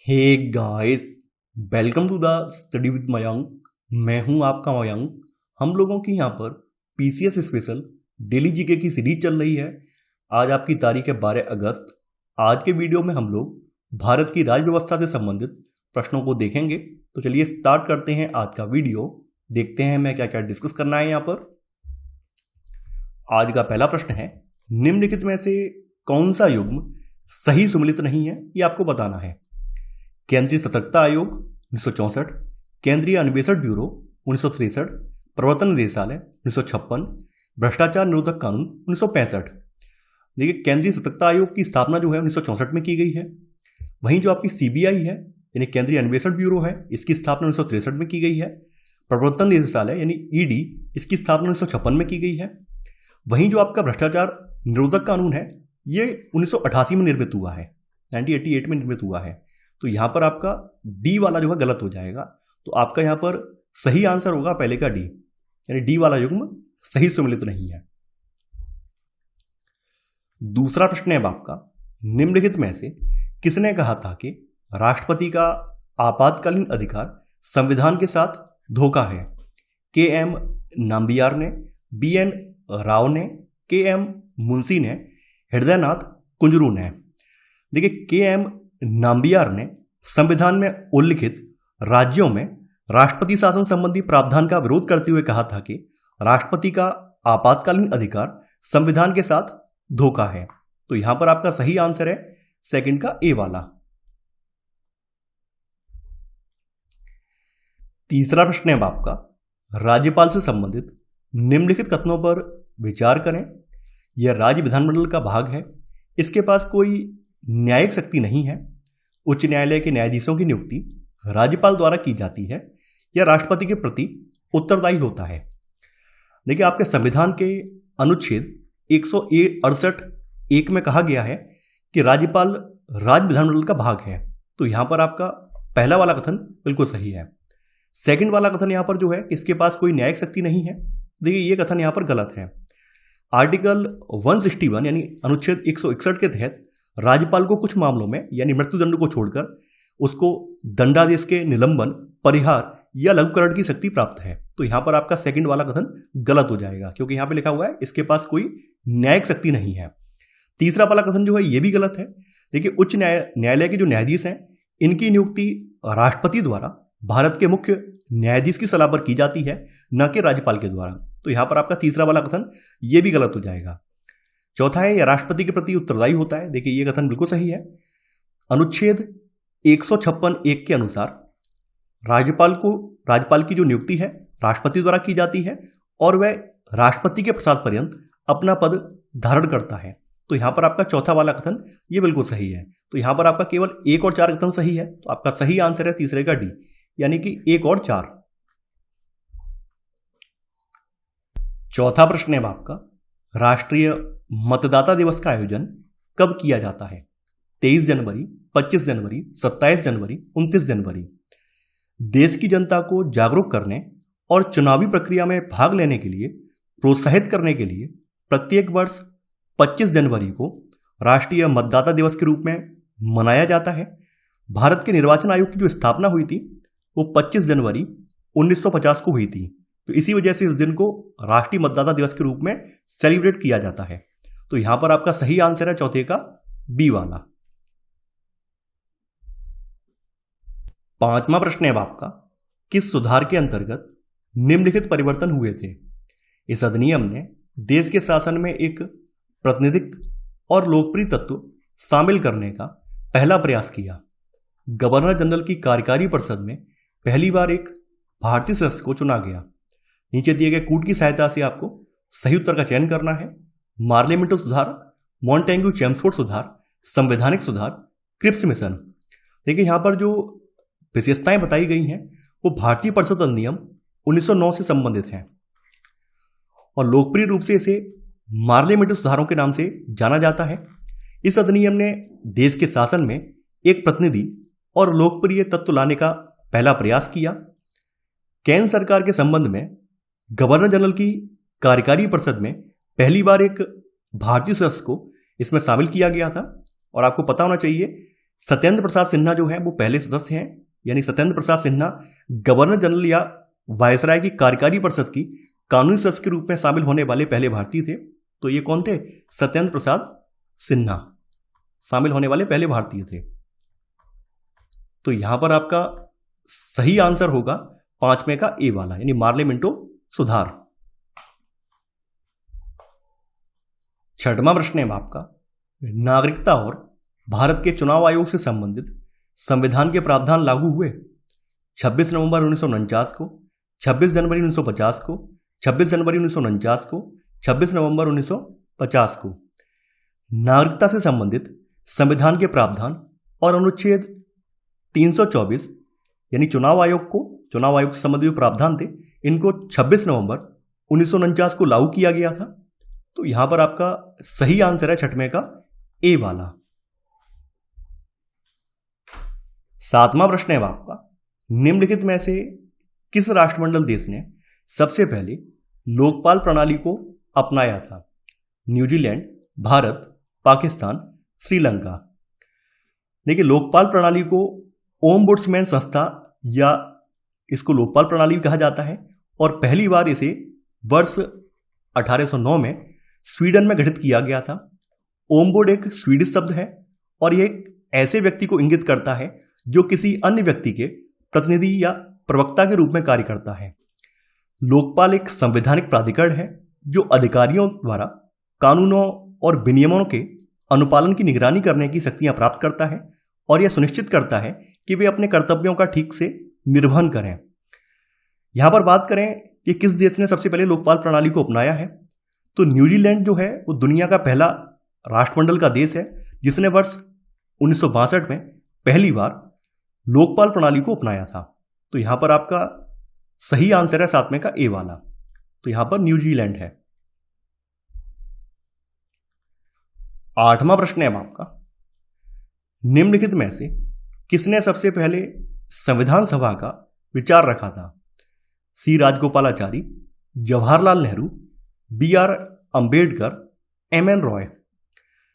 Hey guys, welcome to the study with Mayank. मैं हूं आपका मयंक। हम लोगों की यहाँ पर पीसीएस स्पेशल डेली जीके की सीरीज चल रही है। आज आपकी तारीख है 12 अगस्त। आज के वीडियो में हम लोग भारत की राज्य व्यवस्था से संबंधित प्रश्नों को देखेंगे। तो चलिए स्टार्ट करते हैं आज का वीडियो। देखते हैं मैं क्या क्या डिस्कस करना है यहाँ पर। आज का पहला प्रश्न है, निम्नलिखित में से कौन सा युग्म सही सुमेलित नहीं है, ये आपको बताना है। केंद्रीय सतर्कता आयोग 1964, केंद्रीय अन्वेषण ब्यूरो 1963, प्रवर्तन निदेशालय 1956, भ्रष्टाचार निरोधक कानून 1965। देखिए, केंद्रीय सतर्कता आयोग की स्थापना जो है 1964 में की गई है। वहीं जो आपकी सीबीआई है यानी केंद्रीय अन्वेषण ब्यूरो है, इसकी स्थापना 1963 में की गई है। प्रवर्तन निदेशालय यानी ईडी, इसकी स्थापना 1956 में की गई है। वहीं जो आपका भ्रष्टाचार निरोधक कानून है, ये 1988 में निर्मित हुआ है, 1988 में निर्मित हुआ है। तो यहां पर आपका डी वाला जो है गलत हो जाएगा। तो आपका यहां पर सही आंसर होगा पहले का डी, यानी डी वाला युग्म सही सुमेलित नहीं है। दूसरा प्रश्न है आपका, निम्नलिखित में से किसने कहा था कि राष्ट्रपति का आपातकालीन अधिकार संविधान के साथ धोखा है? के एम नाम्बियार ने, बी एन राव ने, के एम मुंशी ने, हृदयनाथ कुंजरू ने। देखिए, के एम नाम्बियार ने संविधान में उल्लिखित राज्यों में राष्ट्रपति शासन संबंधी प्रावधान का विरोध करते हुए कहा था कि राष्ट्रपति का आपातकालीन अधिकार संविधान के साथ धोखा है। तो यहां पर आपका सही आंसर है सेकंड का ए वाला। तीसरा प्रश्न है आपका, राज्यपाल से संबंधित निम्नलिखित कथनों पर विचार करें। यह राज्य विधानमंडल का भाग है, इसके पास कोई न्यायिक शक्ति नहीं है, उच्च न्यायालय के न्यायाधीशो68 की नियुक्ति राज्यपाल द्वारा की जाती है, यह राष्ट्रपति के प्रति उत्तरदायी होता है। देखिए, आपके संविधान के अनुच्छेद 168(1) में कहा गया है कि राज्यपाल राज्य विधानमंडल का भाग है। तो यहां पर आपका पहला वाला कथन बिल्कुल सही है। सेकंड वाला कथन यहां पर जो है, इसके पास कोई न्यायिक शक्ति नहीं है, देखिए ये कथन यहां पर गलत है। आर्टिकल 161 यानी अनुच्छेद 161 के तहत राज्यपाल को कुछ मामलों में यानी मृत्युदंड को छोड़कर उसको दंडादेश के निलंबन, परिहार या लघुकरण की शक्ति प्राप्त है। तो यहां पर आपका सेकंड वाला कथन गलत हो जाएगा, क्योंकि यहां पे लिखा हुआ है इसके पास कोई न्यायिक शक्ति नहीं है। तीसरा वाला कथन जो है ये भी गलत है। देखिए, उच्च न्यायालय के जो न्यायाधीश हैं, इनकी नियुक्ति राष्ट्रपति द्वारा भारत के मुख्य न्यायाधीश की सलाह पर की जाती है, न कि राज्यपाल के द्वारा। तो यहां पर आपका तीसरा वाला कथन ये भी गलत हो जाएगा। चौथा है, यह राष्ट्रपति के प्रति उत्तरदायी होता है। देखिए, ये कथन बिल्कुल सही है। अनुच्छेद 156(1) के अनुसार राज्यपाल की जो नियुक्ति है राष्ट्रपति द्वारा की जाती है और वह राष्ट्रपति के प्रसाद पर्यंत अपना पद धारण करता है। तो यहां पर आपका चौथा वाला कथन ये बिल्कुल सही है। तो यहां पर आपका केवल 1 और 4 कथन सही है। तो आपका सही आंसर है तीसरे का डी, यानी कि 1 और 4। चौथा प्रश्न है आपका, राष्ट्रीय मतदाता दिवस का आयोजन कब किया जाता है? 23 जनवरी, 25 जनवरी, 27 जनवरी, 29 जनवरी। देश की जनता को जागरूक करने और चुनावी प्रक्रिया में भाग लेने के लिए प्रोत्साहित करने के लिए प्रत्येक वर्ष 25 जनवरी को राष्ट्रीय मतदाता दिवस के रूप में मनाया जाता है। भारत के निर्वाचन आयोग की जो स्थापना हुई थी वो 25 जनवरी 1950 को हुई थी। तो इसी वजह से इस दिन को राष्ट्रीय मतदाता दिवस के रूप में सेलिब्रेट किया जाता है। तो यहां पर आपका सही आंसर है चौथे का बी वाला। पांचवा प्रश्न है आपका, किस सुधार के अंतर्गत निम्नलिखित परिवर्तन हुए थे? इस अधिनियम ने देश के शासन में एक प्रातिनिधिक और लोकप्रिय तत्व शामिल करने का पहला प्रयास किया। गवर्नर जनरल की कार्यकारी परिषद में पहली बार एक भारतीय सदस्य को चुना गया। नीचे दिए गए कूट की सहायता से आपको सही उत्तर का चयन करना है। मार्लियामेंटो सुधार, मॉन्टेग्यू चेम्सफोर्ड सुधार, संवैधानिक सुधार, क्रिप्स मिशन। देखिए, यहां पर जो विशेषताएं बताई गई हैं वो भारतीय परिषद अधिनियम 1909 से संबंधित हैं और लोकप्रिय रूप से इसे मार्लियामेंटो सुधारों के नाम से जाना जाता है। इस अधिनियम ने देश के शासन में एक प्रतिनिधि और लोकप्रिय तत्व लाने का पहला प्रयास किया। केंद्र सरकार के संबंध में गवर्नर जनरल की कार्यकारी परिषद में पहली बार एक भारतीय सदस्य को इसमें शामिल किया गया था। और आपको पता होना चाहिए सत्येंद्र प्रसाद सिन्हा जो है वो पहले सदस्य हैं, यानी सत्येंद्र प्रसाद सिन्हा गवर्नर जनरल या वायसराय की कार्यकारी परिषद की कानूनी सदस्य के रूप में शामिल होने वाले पहले भारतीय थे। तो ये कौन थे? सत्येंद्र प्रसाद सिन्हा शामिल होने वाले पहले भारतीय थे। तो यहां पर आपका सही आंसर होगा 5वें का ए वाला, यानी मार्ले मिंटो सुधार। 6वां प्रश्न है आपका, नागरिकता और भारत के चुनाव आयोग से संबंधित संविधान के प्रावधान लागू हुए 26 नवंबर 1949 को, 26 जनवरी 1950 को, 26 जनवरी 1949 को, 26 नवंबर 1950 को। नागरिकता से संबंधित संविधान के प्रावधान और अनुच्छेद 324 यानी चुनाव आयोग से संबंधित प्रावधान थे, इनको 26 नवंबर 1949 को लागू किया गया था। तो यहां पर आपका सही आंसर है 6वें का ए वाला। 7वां प्रश्न है आपका, निम्नलिखित में से किस राष्ट्रमंडल देश ने सबसे पहले लोकपाल प्रणाली को अपनाया था? न्यूजीलैंड, भारत, पाकिस्तान, श्रीलंका। देखिए, लोकपाल प्रणाली को ओम्बुड्समैन संस्था या इसको लोकपाल प्रणाली कहा जाता है और पहली बार इसे वर्ष 1809 में स्वीडन में गठित किया गया था। ओम्बुड एक स्वीडिश शब्द है और यह एक ऐसे व्यक्ति को इंगित करता है जो किसी अन्य व्यक्ति के प्रतिनिधि या प्रवक्ता के रूप में कार्य करता है। लोकपाल एक संवैधानिक प्राधिकरण है जो अधिकारियों द्वारा कानूनों और विनियमों के अनुपालन की निगरानी करने की शक्तियां प्राप्त करता है और यह सुनिश्चित करता है कि वे अपने कर्तव्यों का ठीक से निर्वहन करें। यहां पर बात करें कि किस देश ने सबसे पहले लोकपाल प्रणाली को अपनाया है, तो न्यूजीलैंड जो है वो दुनिया का पहला राष्ट्रमंडल का देश है जिसने वर्ष 1962 में पहली बार लोकपाल प्रणाली को अपनाया था। तो यहां पर आपका सही आंसर है 7वें का ए वाला। तो यहां पर न्यूजीलैंड है। 8वां प्रश्न है आपका, निम्नलिखित में से किसने सबसे पहले संविधान सभा का विचार रखा था? सी राजगोपालाचारी, जवाहरलाल नेहरू, बी.आर. अंबेडकर, एम.एन. रॉय।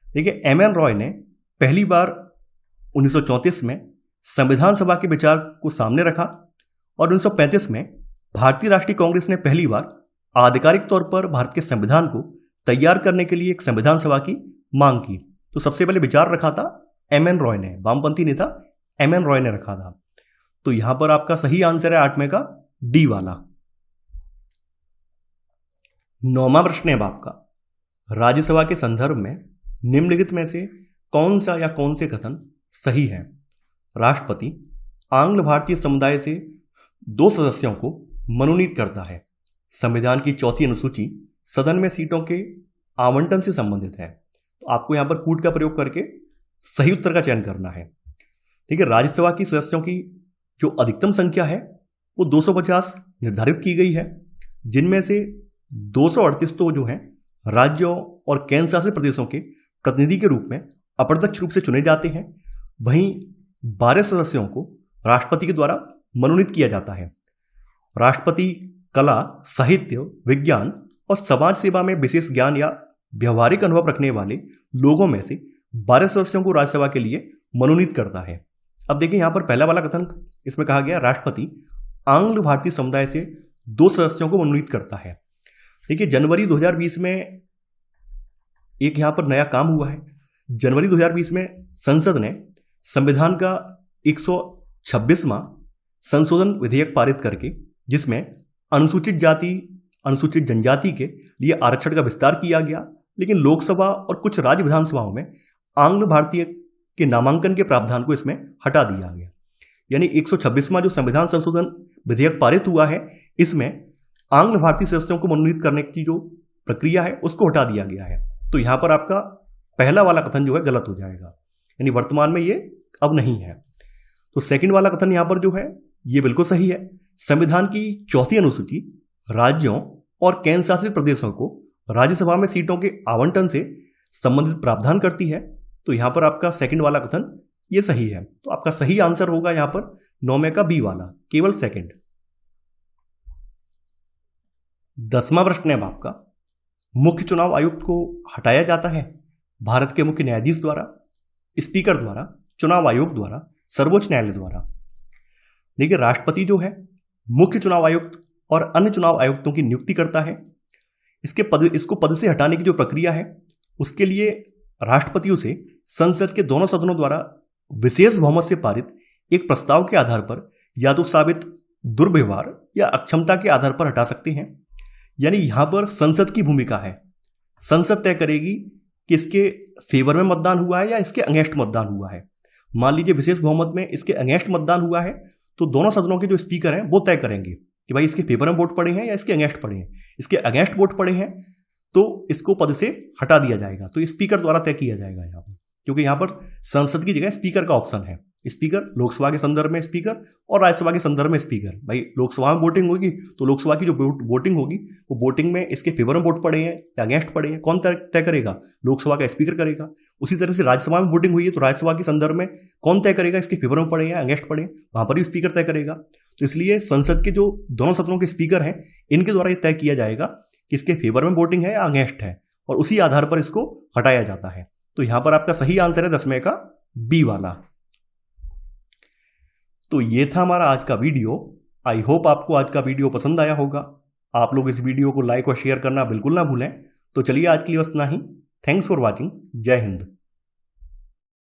देखिए, एम.एन. रॉय ने पहली बार 1934 में संविधान सभा के विचार को सामने रखा और 1935 में भारतीय राष्ट्रीय कांग्रेस ने पहली बार आधिकारिक तौर पर भारत के संविधान को तैयार करने के लिए एक संविधान सभा की मांग की। तो सबसे पहले विचार रखा था एम.एन. रॉय ने, वामपंथी नेता एम.एन. रॉय ने रखा था। तो यहां पर आपका सही आंसर है 8वें का डी वाला। 9वां प्रश्न है आपका, राज्यसभा के संदर्भ में निम्नलिखित में से कौन सा या कौन से कथन सही है? राष्ट्रपति आंग्ल भारतीय समुदाय से 2 सदस्यों को मनोनीत करता है। संविधान की 4थी अनुसूची सदन में सीटों के आवंटन से संबंधित है। तो आपको यहां पर कूट का प्रयोग करके सही उत्तर का चयन करना है। ठीक है, राज्यसभा की सदस्यों की जो अधिकतम संख्या है वो 250 निर्धारित की गई है, जिनमें से 238 तो जो है राज्यों और केंद्र शासित प्रदेशों के प्रतिनिधि के रूप में अप्रत्यक्ष रूप से चुने जाते हैं। वहीं 12 सदस्यों को राष्ट्रपति के द्वारा मनोनीत किया जाता है। राष्ट्रपति कला, साहित्य, विज्ञान और समाज सेवा में विशेष ज्ञान या व्यवहारिक अनुभव रखने वाले लोगों में से 12 सदस्यों को राज्यसभा के लिए मनोनीत करता है। अब देखिए, यहां पर पहला वाला कथन इसमें कहा गया राष्ट्रपति आंग्ल भारतीय समुदाय से 2 सदस्यों को मनोनीत करता है। देखिए, जनवरी 2020 में एक यहां पर नया काम हुआ है। जनवरी 2020 में संसद ने संविधान का 126वां संशोधन विधेयक पारित करके जिसमें अनुसूचित जाति, अनुसूचित जनजाति के लिए आरक्षण का विस्तार किया गया, लेकिन लोकसभा और कुछ राज्य विधानसभाओं में आंग्ल भारतीय के नामांकन के प्रावधान को इसमें हटा दिया गया। यानी 126वां जो संविधान संशोधन विधेयक पारित हुआ है, इसमें आंग्ल भारतीय सदस्यों को मनोनीत करने की जो प्रक्रिया है उसको हटा दिया गया है। तो यहां पर आपका पहला वाला कथन जो है गलत हो जाएगा, यानी वर्तमान में ये अब नहीं है। तो सेकंड वाला कथन यहां पर जो है ये बिल्कुल सही है। संविधान की 4थी अनुसूची राज्यों और केंद्र शासित प्रदेशों को राज्यसभा में सीटों के आवंटन से संबंधित प्रावधान करती है। तो यहां पर आपका सेकंड वाला कथन ये सही है। तो आपका सही आंसर होगा यहां पर 9वें का बी वाला, केवल सेकंड। 10वां प्रश्न है आपका, मुख्य चुनाव आयुक्त को हटाया जाता है भारत के मुख्य न्यायाधीश द्वारा, स्पीकर द्वारा चुनाव आयोग द्वारा, सर्वोच्च न्यायालय द्वारा। देखिए, राष्ट्रपति जो है मुख्य चुनाव आयुक्त और अन्य चुनाव आयुक्तों की नियुक्ति करता है। इसको पद से हटाने की जो प्रक्रिया है उसके लिए राष्ट्रपतियों से संसद के दोनों सदनों द्वारा विशेष बहुमत से पारित एक प्रस्ताव के आधार पर या तो साबित दुर्व्यवहार या अक्षमता के आधार पर हटा सकते हैं। यानी यहां पर संसद की भूमिका है। संसद तय करेगी कि इसके फेवर में मतदान हुआ है या इसके अगेंस्ट मतदान हुआ है। मान लीजिए विशेष बहुमत में इसके अगेंस्ट मतदान हुआ है तो दोनों सदनों के जो स्पीकर हैं वो तय करेंगे कि भाई इसके फेवर में वोट पड़े हैं या इसके अगेंस्ट पड़े हैं। इसके अगेंस्ट वोट पड़े हैं तो इसको पद से हटा दिया जाएगा। तो स्पीकर द्वारा तय किया जाएगा यहाँ पर, क्योंकि यहाँ पर संसद की जगह स्पीकर का ऑप्शन है। स्पीकर लोकसभा के संदर्भ में स्पीकर और राज्यसभा के संदर्भ में स्पीकर। भाई लोकसभा में वोटिंग होगी तो लोकसभा की जो वोटिंग होगी वो वोटिंग में इसके फेवर में वोट पड़े हैं या अगेंस्ट पड़े हैं कौन तय करेगा? लोकसभा का स्पीकर करेगा। उसी तरह से राज्यसभा में वोटिंग हुई है तो राज्यसभा के संदर्भ में कौन तय करेगा? इसके फेवर में पड़े हैं अगेंस्ट पड़े, वहां पर भी स्पीकर तय करेगा। तो इसलिए संसद के जो दोनों सदनों के स्पीकर हैं इनके द्वारा यह तय किया जाएगा कि इसके फेवर में वोटिंग है या अगेंस्ट है, और उसी आधार पर इसको हटाया जाता है। तो यहां पर आपका सही आंसर है 10वें का बी वाला। तो ये था हमारा आज का वीडियो। आई होप आपको आज का वीडियो पसंद आया होगा। आप लोग इस वीडियो को लाइक और शेयर करना बिल्कुल ना भूलें। तो चलिए आज के लिए बस इतना ही। Thanks for watching. जय हिंद।